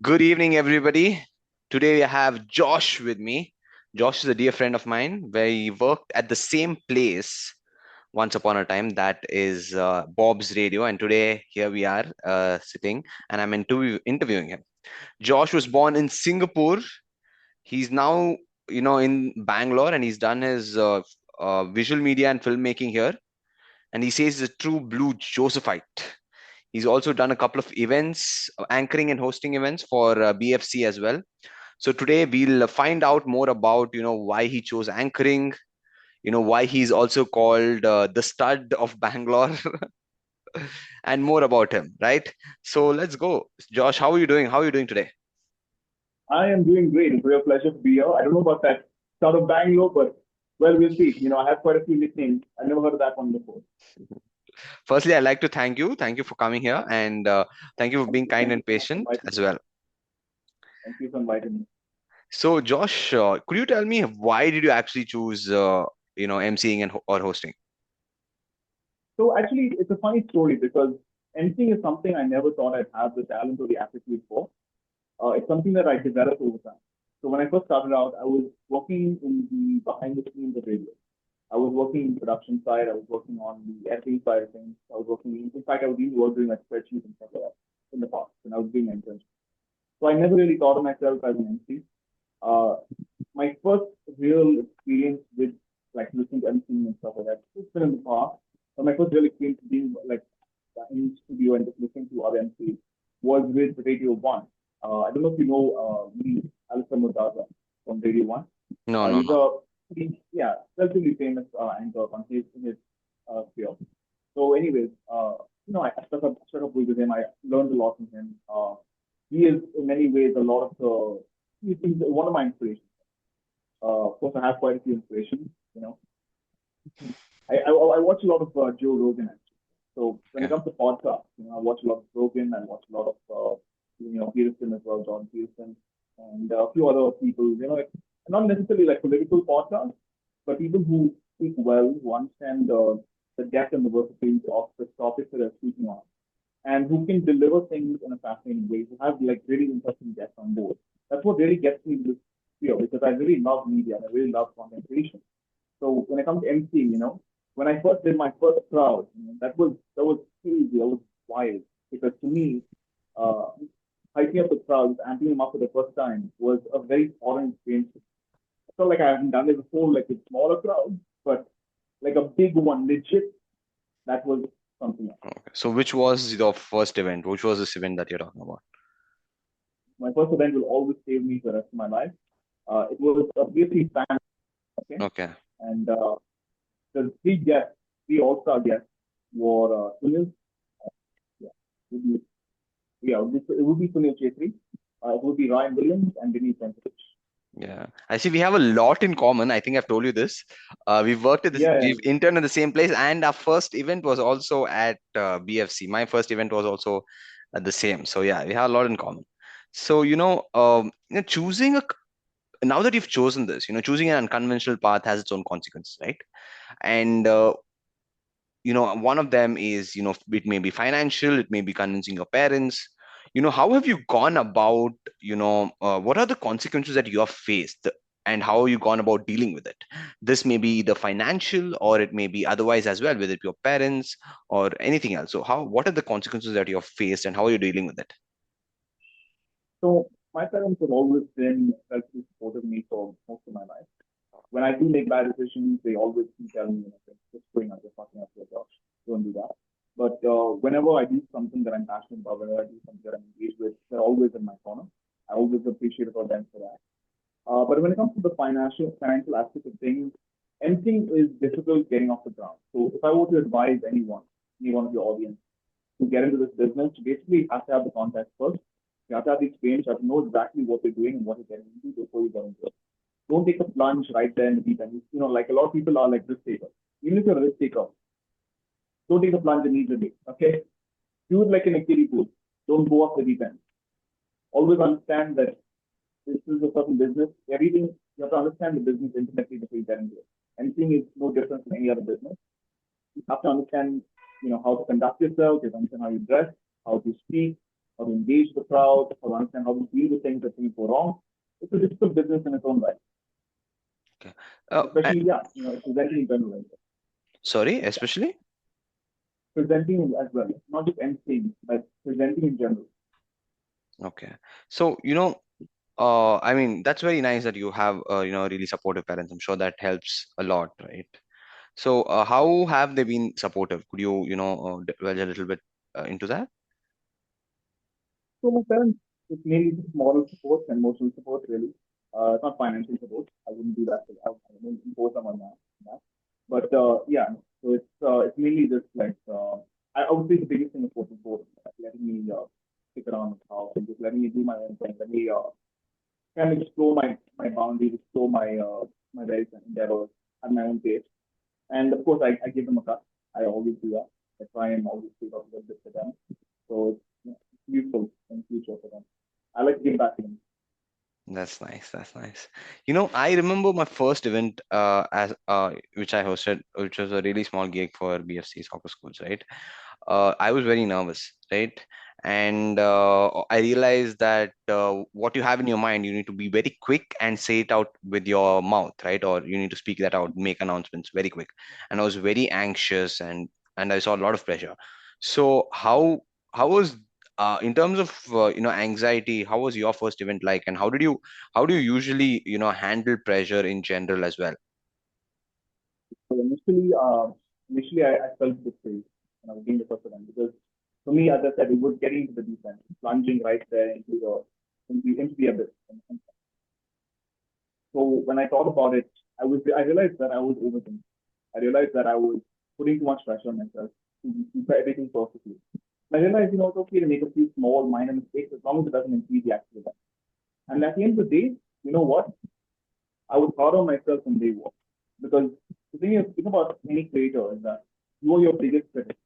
Good evening, everybody. Today I have Josh with me. Josh is a dear friend of mine. We worked at the same place once upon a time. That is Bob's Radio. And today here we are sitting and I'm interviewing him. Josh was born in Singapore. He's now, in Bangalore and he's done his visual media and filmmaking here. And he says he's a true blue Josephite. He's also done a couple of events, anchoring and hosting events for BFC as well. So today we'll find out more about why he chose anchoring, why he's also called the stud of Bangalore, and more about him. Right. So let's go, Josh. How are you doing? How are you doing today? I am doing great. It's a real pleasure to be here. I don't know about that start of Bangalore, but well, we'll see. I have quite a few nicknames. I've never heard of that one before. Firstly, I'd like to thank you. Thank you for coming here, and thank you for being kind Thank you and so much for patient inviting as me. well. Thank you for inviting me. So, Josh, could you tell me why did you actually choose, emceeing or hosting? So actually, it's a funny story because anything is something I never thought I'd have the talent or the aptitude for. It's something that I developed over time. So when I first started out, I was working in the behind the scenes of radio. I was working in production side. I was working on the editing side of things. I was working, in fact, I was even working at spreadsheets and stuff like that in the past when I was doing internships. So I never really thought of myself as an MC. Uh, my first real experience with like listening to MC and stuff like that, it's been in the past. But my first real experience being like in studio and just listening to other MCs was with Radio One. I don't know if you know me, Alistair Murtaza from Radio One. No, no, He's no. a yeah, relatively famous anchor on his field. So, anyways, I struck up with him. I learned a lot from him. He is in many ways a lot of the he's one of my inspirations. Of course, I have quite a few inspirations. I watch a lot of Joe Rogan actually. So when it Okay. comes to podcasts, I watch a lot of Rogan. I watch a lot of Peterson as well, John Peterson, and a few other people. Not necessarily like political podcasts, but people who speak well, who understand the depth and the versatility of the topics that they're speaking on, and who can deliver things in a fascinating way, who have like really interesting guests on board. That's what really gets me to this field because I really love media and I really love content creation. So when it comes to MCing, when I first did my first crowd, that was crazy, that was wild. Because to me, uh, hyping up the crowds, amping them up for the first time was a very foreign experience. I felt like I hadn't done it before, like with smaller crowds, but like a big one, legit, that was something else. Okay. So, which was your first event? Which was this event that you're talking about? My first event will always save me for the rest of my life. It was a BFC fan, okay? Okay. And the three all-star guests were Sunil, yeah, would be, it would be Sunil Chetri, it would be Ryan Williams and Denise Venkatesh. Yeah, I see we have a lot in common. I think I've told you this. We've worked at this, Yeah, yeah, we've interned at the same place, and our first event was also at BFC. My first event was also at the same. So yeah, we have a lot in common. So choosing now that you've chosen this, choosing an unconventional path has its own consequences, right? And one of them is, it may be financial, it may be convincing your parents. How have you gone about, what are the consequences that you have faced, and how have you gone about dealing with it? This may be the financial, or it may be otherwise as well, whether it be your parents or anything else. So what are the consequences that you have faced, and how are you dealing with it? so my parents have always been relatively supportive of me for most of my life. When I do make bad decisions, they always keep telling me, just going out, just fucking up your Josh, don't do that. But whenever I do something that I'm passionate about, whenever I do something that I'm engaged with, they're always in my corner. I always appreciate for them for that. But when it comes to the financial aspect of things, anything is difficult getting off the ground. So if I were to advise any one of your audience to get into this business, you basically have to have the context first. You have to have the experience. You have to know exactly what you're doing and what you're getting into before you get into it. Don't take a plunge right there in the deep end. Like a lot of people are like risk takers. Even if you're a risk taker, don't take the plunge immediately. Okay, do it like an kiddie pool. Don't go off the deep end. Always understand that this is a certain business. Everything you have to understand the business intimately before you get into it. Anything is no different from any other business. You have to understand, how to conduct yourself. You have to understand how you dress, how to speak, how to engage the crowd, how to understand how to deal with things that things go wrong. It's a difficult business in its own right. Okay. Especially, yeah, presenting in general. Sorry, Yeah, especially? presenting as well, not just emceeing, but presenting in general. Okay. So, I mean, that's very nice that you have, really supportive parents. I'm sure that helps a lot, right? So, how have they been supportive? Could you, delve a little bit into that? So my parents, it's mainly just moral support and emotional support, really. It's not financial support. I wouldn't do that. I wouldn't impose them on that. But yeah, so it's mainly just like I would say the biggest thing is what support, letting me stick around the house and just letting me do my own thing. Let me kind of explore my boundaries, explore my various endeavors at my own pace. And of course, I give them a cut. I always do that. I try and always take up a little bit for them. So it's useful in future for them. I like to give back to them. That's nice. That's nice. I remember my first event as which I hosted, which was a really small gig for BFC soccer schools, right? I was very nervous, right? And I realized that what you have in your mind, you need to be very quick and say it out with your mouth, right? Or you need to speak that out, make announcements very quick. And I was very anxious, and I saw a lot of pressure. So how was in terms of anxiety, how was your first event like, and how do you usually handle pressure in general as well? So initially I felt a bit crazy when I was doing the first event because for me, as I said, it was getting into the deep end, plunging right there into the abyss. So when I thought about it, I realized that I was overthinking. I realized that I was putting too much pressure on myself to do everything perfectly. I realized, it's okay to make a few small, minor mistakes as long as it doesn't impede the actual event. And at the end of the day, you know what? I would hard on myself from day one. Because the thing about any creator is that you are your biggest critic,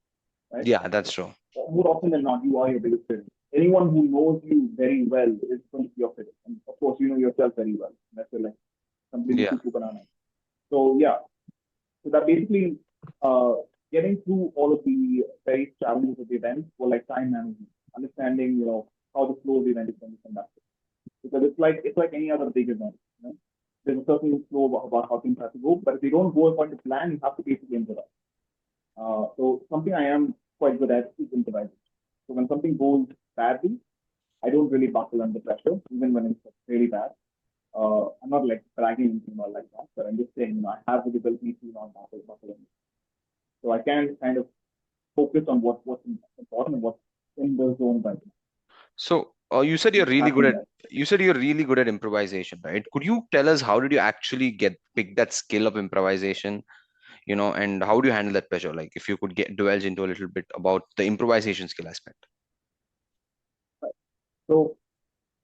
right? Yeah, that's true. More often than not, you are your biggest critic. Anyone who knows you very well is going to be your critic. And of course, you know yourself very well. That's like completely Yeah. cuckoo banana. So yeah, so that basically uh, getting through all of the various challenges of the event for like time management, understanding how the flow of the event is going to be conducted. Because it's like any other big event. There's a certain flow about how things have to go, but if they don't go according to plan, you have to basically improvise. So something I am quite good at is improvising. So when something goes badly, I don't really buckle under pressure, even when it's really bad. I'm not like bragging anything about like that, but I'm just saying, I have the ability to not buckle under. So I can kind of focus on what's important and what's in the zone right now. So you said I'm you're just really happy good in at that. you said you're really good at improvisation, right? Could you tell us how did you actually get pick that skill of improvisation, and how do you handle that pressure? Like if you could get dwells into a little bit about the improvisation skill aspect. So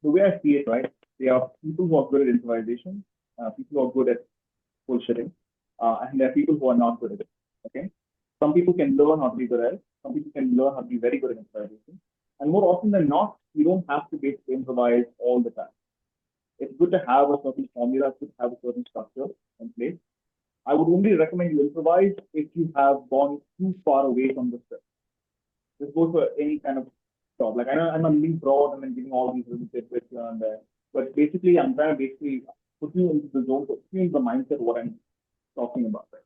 the way I see it, right, there are people who are good at improvisation, people who are good at bullshitting, and there are people who are not good at it. Okay, some people can learn how to be good at it. Some people can learn how to be very good at improvisation, and more often than not, you don't have to basically improvise all the time. It's good to have a certain formula, it's good to have a certain structure in place. I would only recommend you improvise if you have gone too far away from the script. This goes for any kind of job. Like I know I'm being broad and I'm giving all these little tidbits here and there, but basically I'm trying to basically put you into the zone, put you into the mindset of what I'm talking about. Right?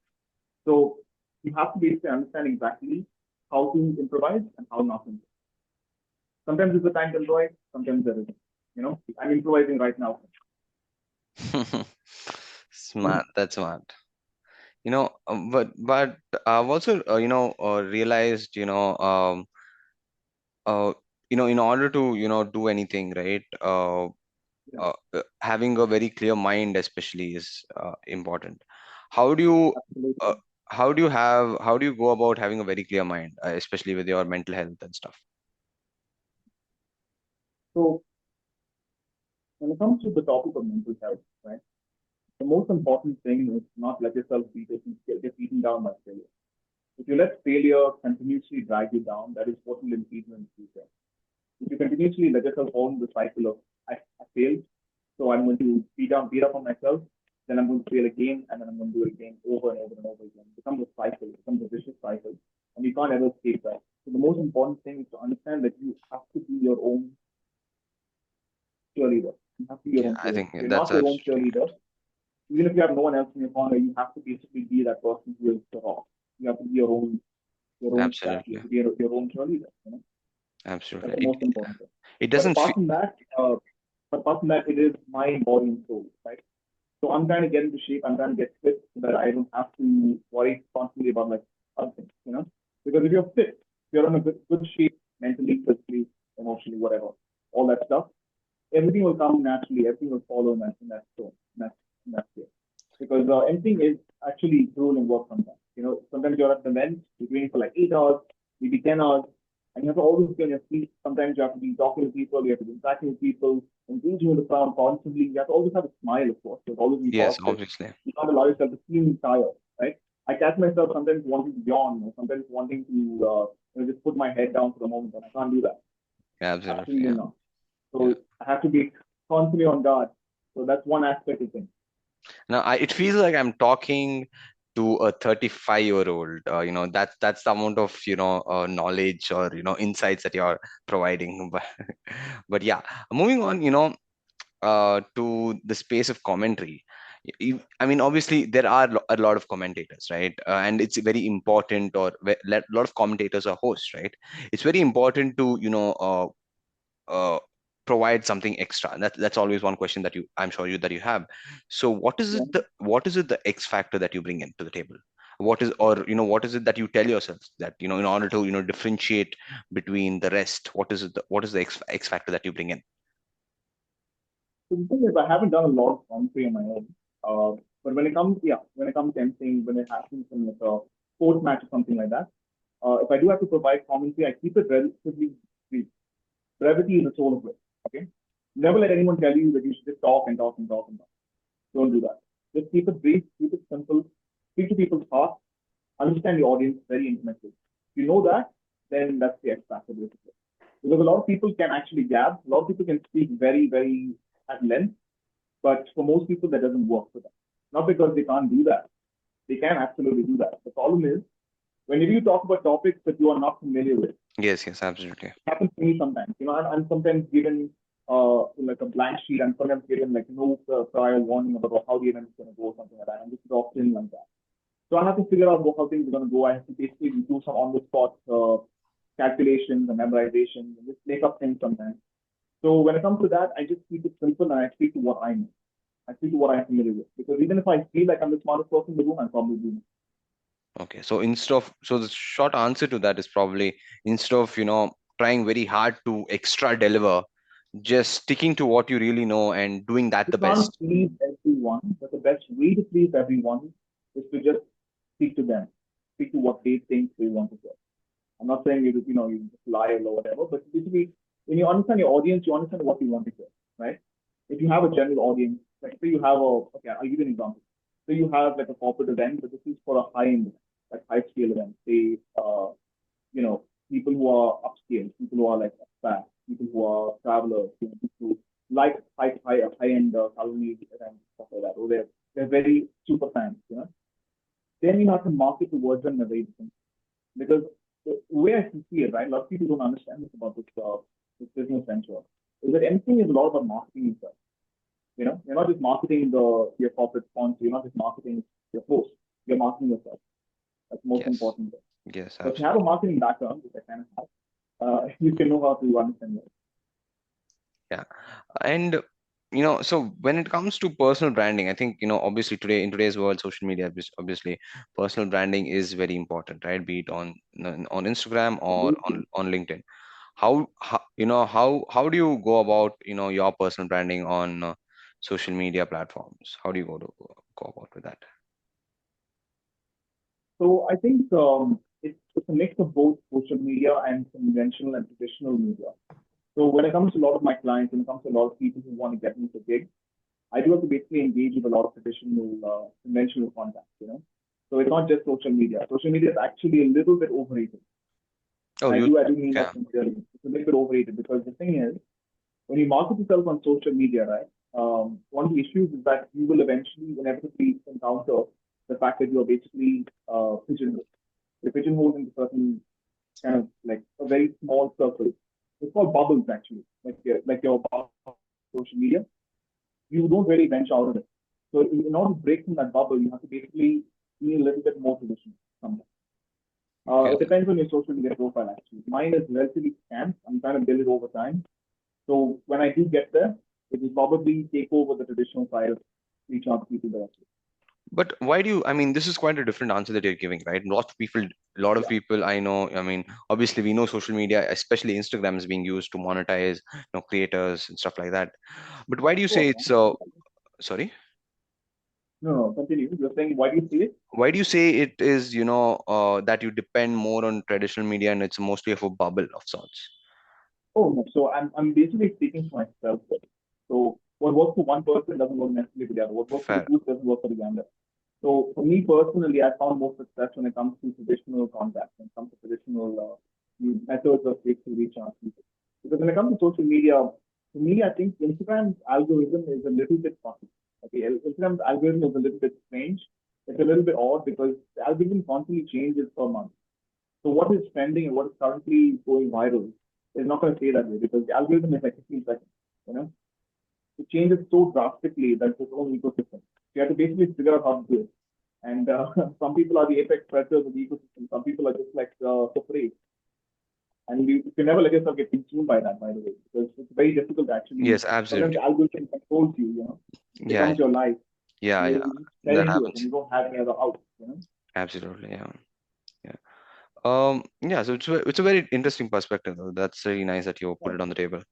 So you have to basically understand exactly how to improvise and how not to improvise. Sometimes it's the time to improvise, sometimes there isn't. I'm improvising right now. Smart. That's smart. But I've also realized uh, in order to do anything, right? Yeah, Having a very clear mind especially is important. How do you uh, absolutely. how do you go about having a very clear mind, especially with your mental health and stuff? So when it comes to the topic of mental health, right, the most important thing is not let yourself get beaten down by failure. If you let failure continuously drag you down, that is what will impede you in the future. If you continuously let yourself fall into the cycle of I failed, so I'm going to beat up on myself, then I'm going to fail again, and then I'm going to do it again over and over and over again. It becomes a cycle, it becomes a vicious cycle, and you can't ever escape that. So the most important thing is to understand that you have to be your own cheerleader. You have to be your Yeah, own I cheerleader. think If you're that's not your own absolutely cheerleader, even if you have no one else in your corner, you have to basically be that person who is the rock. You have to be your own staff. You absolutely have to be your own cheerleader. That's absolutely. the most important thing. It But doesn't feel. apart from that, it is mind, body, and soul, right? So I'm trying to get into shape. I'm trying to get fit so that I don't have to worry constantly about like other things. Because if you're fit, if you're in a good shape mentally, physically, emotionally, whatever, all that stuff, everything will come naturally. Everything will follow in that tone, in that way. Because anything is actually grueling work sometimes. Sometimes you're at the event, you're doing it for like 8 hours, maybe 10 hours, and you have to always be on your feet. Sometimes you have to be talking to people, you have to be interacting with people, engaging with the crowd constantly. You have to always have a smile, of course. You have to always be Yes, positive. obviously. You can't allow yourself to feel tired, right? I catch myself sometimes wanting to yawn, or sometimes wanting to just put my head down for a moment, and I can't do that. Yeah, absolutely. Absolutely Yeah. not. Yeah. So I have to be constantly on guard. So that's one aspect of things. Now, it feels like I'm talking to a 35-year-old. That's the amount of knowledge or insights that you're providing. But yeah, moving on. To the space of commentary. I mean, obviously, there are a lot of commentators, right? And it's very important, or a lot of commentators are hosts, right? It's very important to, uh, provide something extra. That's always one question that I'm sure that you have. So, Yeah. what is it the X factor that you bring into the table? What is it that you tell yourself that, in order to, differentiate between the rest, what is the X factor that you bring in? So the thing is, I haven't done a lot of commentary on my own. But when it comes to anything, when it happens in like a sports match or something like that, if I do have to provide commentary, I keep it relatively brief. Brevity is the soul of it. Okay. Never let anyone tell you that you should just talk and talk and talk and talk. Don't do that. Just keep it brief, keep it simple, speak to people's hearts, understand the audience very intimately. If you know that, then that's the X factor basically. Because a lot of people can actually gab, a lot of people can speak very, very at length, but for most people that doesn't work for them. Not because they can't do that. They can absolutely do that. The problem is whenever you talk about topics that you are not familiar with, Yes, yes, absolutely. happens to me sometimes. I'm sometimes given like a blank sheet. I'm sometimes given like no prior warning about how the event is going to go, or something like that. I'm just dropped in like that. So I have to figure out how things are going to go. I have to basically do some on the spot calculations and memorizations and just make up things sometimes. So when it comes to that, I just keep it simple and I speak to what I know. I speak to what I'm familiar with. Because even if I feel like I'm the smartest person in the room, I'm probably doing it. Okay, so the short answer to that is probably, instead of, trying very hard to extra deliver, just sticking to what you really know and doing that You the can't best. please everyone, but the best way to please everyone is to just speak to them, speak to what they think they want to hear. I'm not saying you just lie or whatever, but basically, when you understand your audience, you understand what you want to hear, right? If you have a general audience, like say you have okay, I'll give you an example. So you have like a corporate event, but this is for a high-end, like high-scale event. Say, people who are upscale, people who are like expats, people who are travelers, people who like high-end culinary events, stuff like that. Or they're very super fans. Then you have to market towards them in a way different. Because the way I see it, right, a lot of people don't understand this about this business venture, is that anything is a lot about marketing itself. You're not just marketing your corporate sponsor, you're not just marketing your post, you're marketing yourself. That's the most Yes, important thing. yes, So if you have a absolutely. marketing background, which I kind of have, you can know how to understand it. Yeah. And so when it comes to personal branding, I think, obviously in today's world, social media, obviously, personal branding is very important, right? Be it on Instagram or on LinkedIn. How do you go about, your personal branding on social media platforms? How do you go about with that? So I think it's a mix of both social media and conventional and traditional media. So when it comes to a lot of my clients, when it comes to a lot of people who want to get me to gigs, I do have to basically engage with a lot of traditional, conventional contacts. So it's not just social media. Social media is actually a little bit overrated. Oh, And you. I do mean that Yeah. sincerely. It's a little bit overrated because the thing is, when you market yourself on social media, right, one of the issues is that you will eventually inevitably encounter the fact that you are basically pigeonholed. You're pigeonholed into certain kind of like a very small circle. It's called bubbles actually, like your bubble on social media. You don't really venture out of it. So in order to break from that bubble, you have to basically be a little bit more traditional. Sometimes. Okay. It depends on your social media profile actually. Mine is relatively scant. I'm trying to build it over time. So when I do get there, it will probably take over the traditional side of reach out to people directly. But why do you, I mean, this is quite a different answer that you're giving, right? Yeah. I know, I mean, obviously we know social media, especially Instagram, is being used to monetize, creators and stuff like that. But why do you Of say course, it's, man. sorry? No, no, continue. You're saying why do you see it? Why do you say it is, that you depend more on traditional media and it's mostly of a bubble of sorts? Oh no. So I'm basically speaking for myself. So what works for one person doesn't work necessarily for the other. What works for the Fair. group doesn't work for the other. So for me personally, I found more success when it comes to traditional contacts, when it comes to traditional methods of ways to reach out to people. Because when it comes to social media, to me, I think Instagram's algorithm is a little bit funky. Okay, Instagram's algorithm is a little bit strange. It's a little bit odd because the algorithm constantly changes per month. So what is trending and what is currently going viral is not going to stay that way because the algorithm is like 15 seconds. You know, it changes so drastically that it's its own ecosystem. So you have to basically figure out how to do it. And some people are the apex predators of the ecosystem. Some people are just like so free. And you can never let yourself get consumed by that, by the way, because it's very difficult to actually. Yes, Sometimes absolutely. the algorithm controls you. You know, it Yeah, becomes your life. yeah, yeah. You fell That into it, and happens. you don't have any other out. You know. Absolutely. Yeah. Yeah. Yeah, so it's a very interesting perspective though. That's really nice that you put Yeah. it on the table.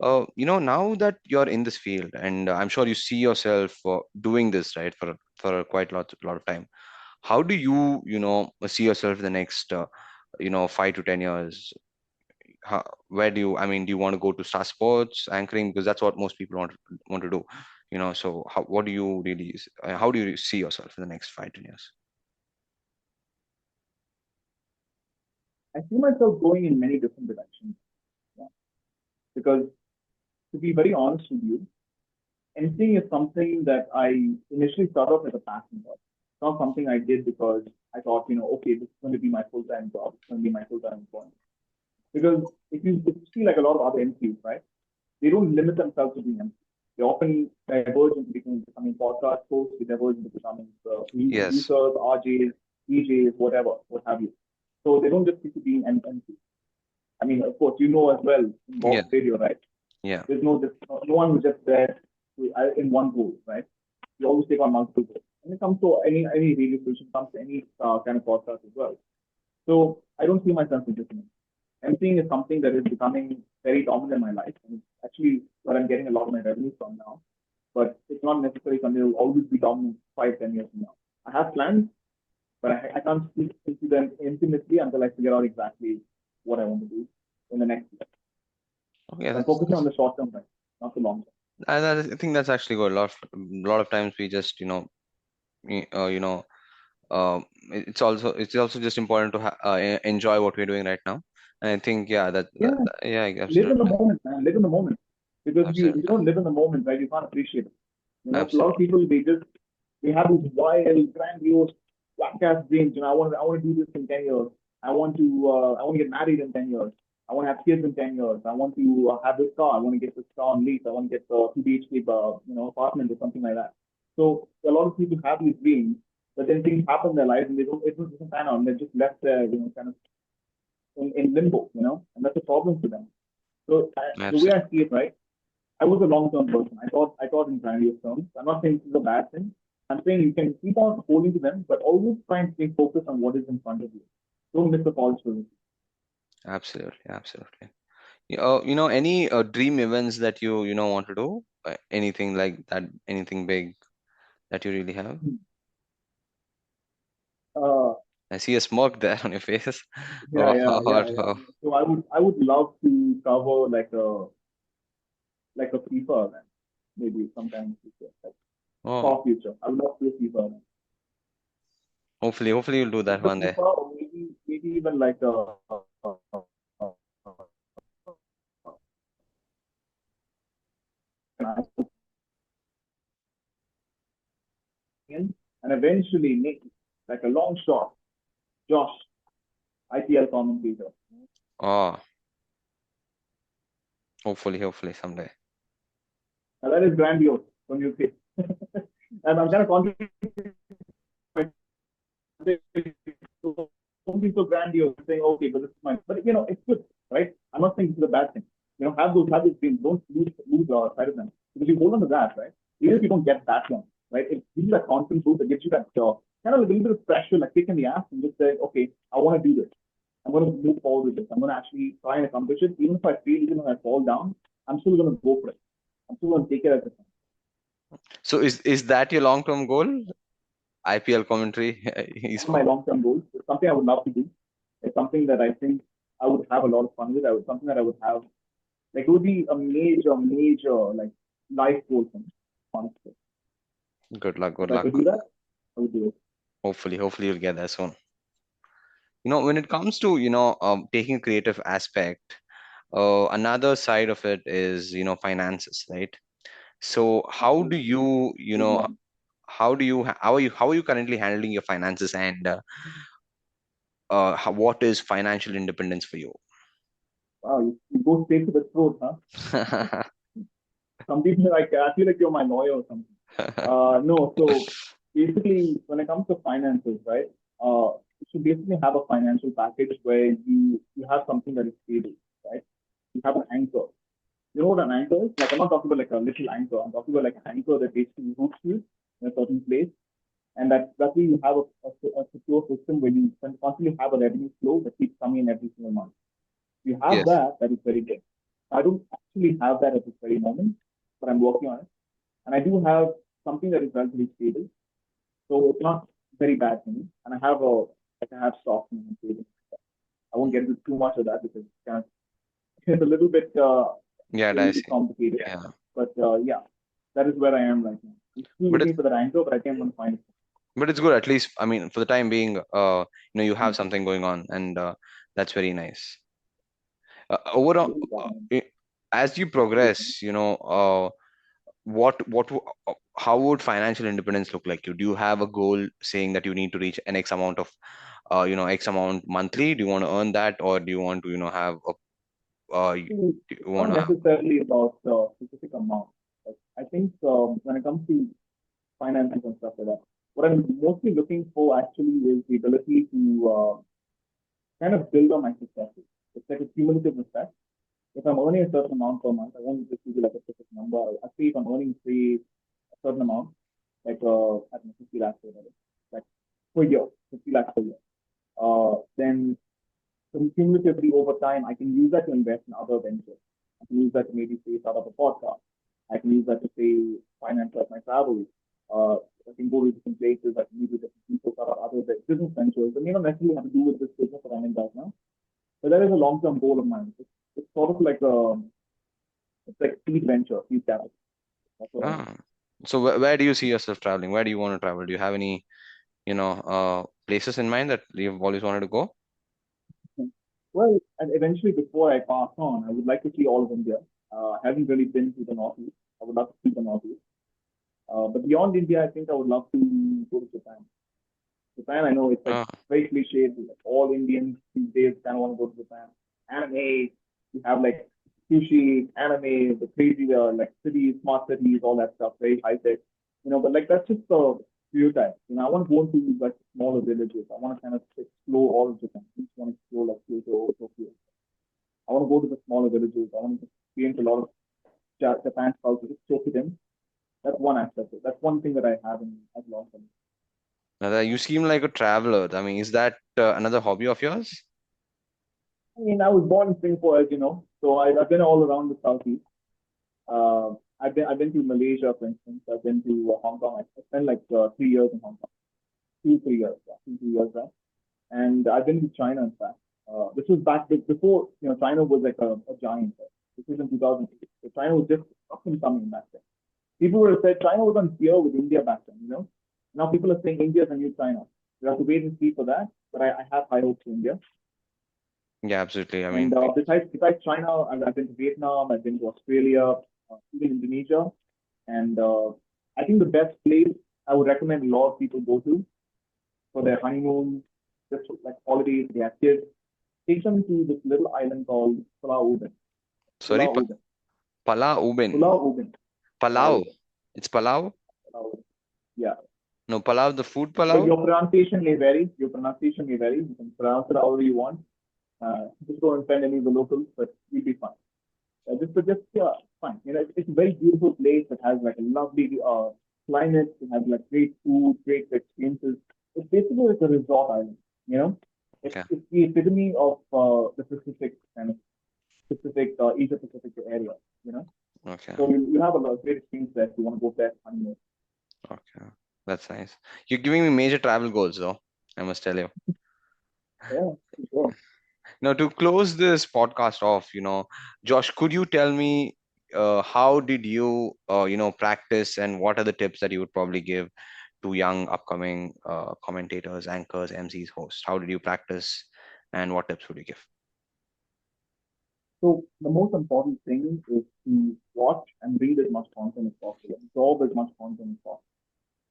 Now that you're in this field, and I'm sure you see yourself doing this, right, for quite lot of time. How do you, see yourself in the next, 5 to 10 years? Where do you, I mean, do you want to go to star sports anchoring? Because that's what most people want to do, So what do you really, how do you see yourself in the next 5 to 10 years? I see myself going in many different directions. Yeah. Because to be very honest with you, anything is something that I initially started off as a passion for. It's not something I did because I thought, okay, this is going to be my full time job. It's going to be my full time employment. Because if you see like a lot of other MCs, right? They don't limit themselves to being MCs. They often diverge into becoming podcast hosts. They diverge into becoming Yes. producers, RJs, DJs, whatever, what have you. So they don't just stick to being an MC. I mean, of course, you know as well in Yeah. Bob's radio, right? Yeah. No one who's just there in one role, right? You always take on multiple roles. And it comes to any radio station, comes to any kind of podcast as well. So I don't see myself in this. Emceeing is something that is becoming very dominant in my life, and it's actually where I'm getting a lot of my revenue from now. But it's not necessarily something that will always be dominant 5, 10 years from now. I have plans, but I can't speak into them intimately until I figure out exactly what I want to do in the next year. Okay, So I'm focusing on the short term, right, not the long term. I think that's actually good. A lot of times we just, y- uh, you know, it's also just important to enjoy what we're doing right now. And I think, yeah, Yeah, yeah, live in the absolutely, moment, man. Live in the moment. Because if you absolutely, don't live in the moment, right, you can't appreciate it. A lot of absolutely, people they have these wild, grandiose, black ass dreams. I want to do this in 10 years. I want to get married in 10 years. I want to have kids in 10 years. I want to have this car. I want to get this car on lease. I want to get the 2 BHK apartment or something like that. So a lot of people have these dreams, but then things happen in their lives and they don't it doesn't pan out and they're just left there, kind of in limbo, and that's a problem for them. So the way I absolutely. see it, right, I was a long-term person. I thought in grandiose terms. I'm not saying this is a bad thing. I'm saying you can keep on holding to them, but always try and stay focused on what is in front of you. Don't miss the calls for it. Absolutely, absolutely. Any dream events that you want to do? Anything like that? Anything big that you really have? Uh, I see a smirk there on your face. yeah, Oh, yeah, yeah, yeah. So I would love to cover like a FIFA event, maybe sometime in the future, like oh, far future. I would love to do a FIFA event. hopefully you'll do that Just a one day. FIFA, or maybe even like and eventually make like a long shot. Josh, IPL commentator. Oh, hopefully someday. Now, that is grandiose when you say. And I'm kind of contradicting don't be so grandiose saying, okay, but this is mine. But it's good, right? I'm not saying this is a bad thing. Have those dreams. Don't lose sight of them. Because you hold on to that, right? Even if you don't get that one, right? It gives you that confidence boost, it gives you that kind of like a little bit of pressure, like kick in the ass, and just say, okay, I want to do this. I'm going to move forward with this. I'm going to actually try and accomplish it. Even if I fail, even if I fall down, I'm still going to go for it. I'm still going to take it as a thing. So is that your long-term goal? IPL commentary, One of my long-term goals. It's something I would love to do. It's something that I think I would have a lot of fun with. Something that I would have like it would be a major like life goal for me, honestly. good luck, If good I luck. could do that, I would do it. Hopefully you'll get there soon. When it comes to taking creative aspect, another side of it is finances, right? So how do Absolutely. you Big one. how are you currently handling your finances, and what is financial independence for you? Wow, you go straight to the throat, huh? Some people like I feel like you're my lawyer or something. No, so basically when it comes to finances, right? You should basically have a financial package where you have something that is stable, right? You have an anchor. You know what an anchor is? Like I'm not talking about like a little anchor. I'm talking about like an anchor that basically roots you in a certain place, and that way you have a secure system where you can constantly have a revenue flow that keeps coming in every single month. If you have Yes. that, that is very good. I don't actually have that at this very moment, but I'm working on it. And I do have something that is relatively stable, so it's not very bad for me. And I can have stocks and savings. I won't get into too much of that because it's a little bit Yeah, I see. complicated. Yeah, But yeah, that is where I am right now. I'm still but it's looking for that anchor, but I can't even find it. but it's good, at least. I mean, for the time being, you have something going on, and that's very nice. Overall, Absolutely, Gavin. i- as you Absolutely. progress, how would financial independence look like? Do you have a goal saying that you need to reach an X amount of, X amount monthly? Do you want to earn that, or do you want to, have a, do you It's want not to have? necessarily about specific amount. Like, I think when it comes to finances and stuff like that, what I'm mostly looking for actually is the ability to kind of build on my successes. It's like a cumulative effect. If I'm earning a certain amount per month, I won't just give you like a specific number. I say if I'm earning, say, a certain amount, like I don't know, 50 lakhs or whatever, like per year, 50 lakhs per year. Then cumulatively over time, I can use that to invest in other ventures. I can use that to maybe say start up a podcast. I can use that to say finance like my travel. I can go to different places. I can meet with different people, start up other business ventures. And don't necessarily have to do with this business that I'm in right now. But that is a long-term goal of mine. It's sort of like it's like seed venture, seed capital. That's what I mean. Ah. So where do you see yourself traveling? Where do you want to travel? Do you have any, places in mind that you've always wanted to go? Well, and eventually, before I pass on, I would like to see all of India. I haven't really been to the Northeast. I would love to see the Northeast. But beyond India, I think I would love to go to Japan. Japan, I know it's like Ah. very cliched. Like all Indians these days kind of want to go to Japan. Anime, you have like sushi, anime, the crazy like cities, smart cities, all that stuff, very high tech. But like that's just the stereotype. I want to go into like smaller villages. I want to kind of explore all of Japan. I just want to explore like Kyoto, Tokyo. I want to go to the smaller villages. I want to experience a lot of Japan's culture, just soak it in. That's one aspect. That's one thing that I have in as long term. Nada, you seem like a traveler. I mean, is that another hobby of yours? I mean, I was born in Singapore, as you know, so I've been all around the southeast. I've been to Malaysia, for instance. I've been to Hong Kong. I spent like 3 years in Hong Kong, 2 3 years, yeah, 2 3 years there. And I've been to China, in fact. This was back before China was like a giant. Right? This was in 2008. So China was just up and coming back then. People would have said China was on peer with India back then. Now people are saying India is a new China. We have to wait and see for that. But I have high hopes for India. Yeah, absolutely. I And mean, besides China, I've been to Vietnam, I've been to Australia, even Indonesia. And I think the best place I would recommend a lot of people go to for their honeymoon, just like holidays, they have kids. Take them to this little island called Pulau Ubin. Sorry, Pulau Ubin. Pala Ubin. Pulau Ubin. Pulau Palau. Ubin. It's Palau? Pulau Ubin. Yeah. No, Palau, the food But Palau? your pronunciation may vary. Your pronunciation may vary. You can pronounce it however you want. Just don't offend any of the locals, but you'll be fine. Just fine. It's a very beautiful place. It has like a lovely climate. It has like great food, great experiences. It's basically like a resort island. You know, Okay. it's the epitome of the Pacific kind of Pacific Asia Pacific area. You know, Okay. so you have a lot of great experience there if you want to go there. Honeymoon. Okay. That's nice. You're giving me major travel goals, though, I must tell you. Yeah, sure. Now, to close this podcast off, Josh, could you tell me how did you, practice, and what are the tips that you would probably give to young upcoming commentators, anchors, MCs, hosts? How did you practice, and what tips would you give? So the most important thing is to watch and read as much content as possible, absorb as much content as possible.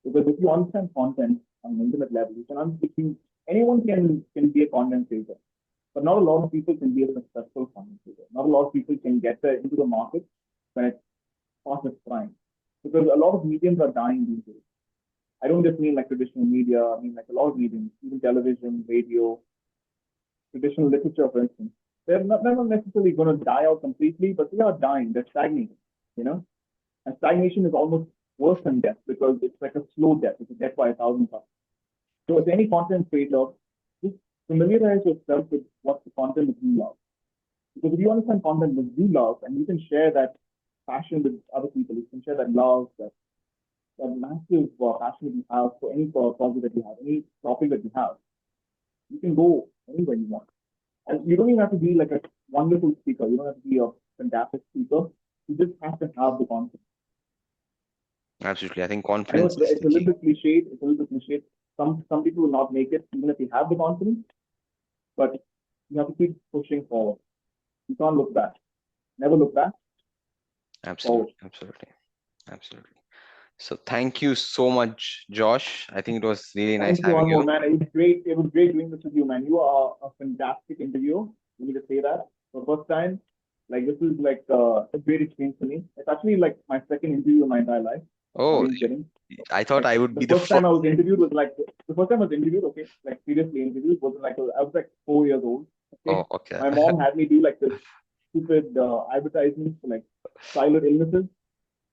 Because if you understand content on an intimate level, anyone can be a content creator, but not a lot of people can be a successful content creator. Not a lot of people can get there into the market when it's past its prime. Because a lot of mediums are dying these days. I don't just mean like traditional media, I mean like a lot of mediums, even television, radio, traditional literature, for instance. They're not necessarily going to die out completely, but they are dying. They're stagnating, you know? And stagnation is almost worse than death because it's like a slow death. It's a death by a thousand cuts. So as any content creator, just familiarize yourself with what the content that you love. Because if you understand content that you love and you can share that passion with other people, you can share that love, that massive passion that you have for any project that you have, any topic that you have, you can go anywhere you want. And you don't even have to be like a wonderful speaker. You don't have to be a fantastic speaker. You just have to have the content. Absolutely. I think I know confidence is it's the a little key. bit cliched. It's a little bit cliched. Some people will not make it even if they have the confidence, but you have to keep pushing forward. You can't look back. Never look back. Absolutely. Forward. Absolutely. Absolutely. So thank you so much, Josh. I think it was really nice Thank you, having you. Anmol, man. It was great. It was great doing this with you, man. You are a fantastic interviewer. Let me just say that for the first time. Like this is like a great experience for me. It's actually like my second interview in my entire life. Not Oh, even kidding. I thought Like I would the be the first first. time I was interviewed was like the first time I was interviewed. Okay, like seriously interviewed was like I was like 4 years old. Oh, Okay, okay. my mom had me do like this stupid advertisements for like childhood illnesses.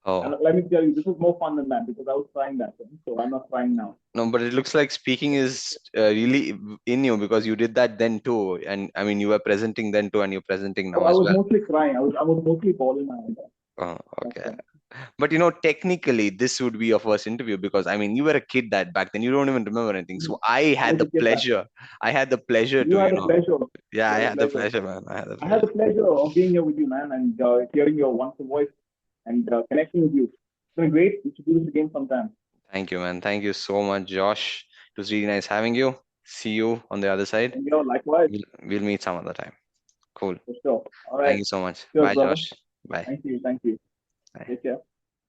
And Oh, let me tell you, this was more fun than that because I was trying that thing. So I'm not trying now. no, but it looks like speaking is really in you because you did that then too. And I mean, you were presenting then too, and you're presenting now I as was well. mostly crying. I was mostly bawling my eyes out. Oh, That's okay. why. But technically, this would be your first interview because I mean, you were a kid that back then. You don't even remember anything. So I I had was the a kid back then. pleasure. I had the pleasure You to, had the pleasure. yeah, You I had the had the pleasure. pleasure, man. I had the I had pleasure. the pleasure of being here with you, man, and hearing your wonderful voice and connecting with you. It's been great. We should do this again sometime. Thank you, man. Thank you so much, Josh. It was really nice having you. See you on the other side. And likewise, We'll meet some other time. Cool. for sure. All Thank right. you so much. Cheers, Bye, brother. Josh. Bye. Thank you. Thank you. Bye. Take care.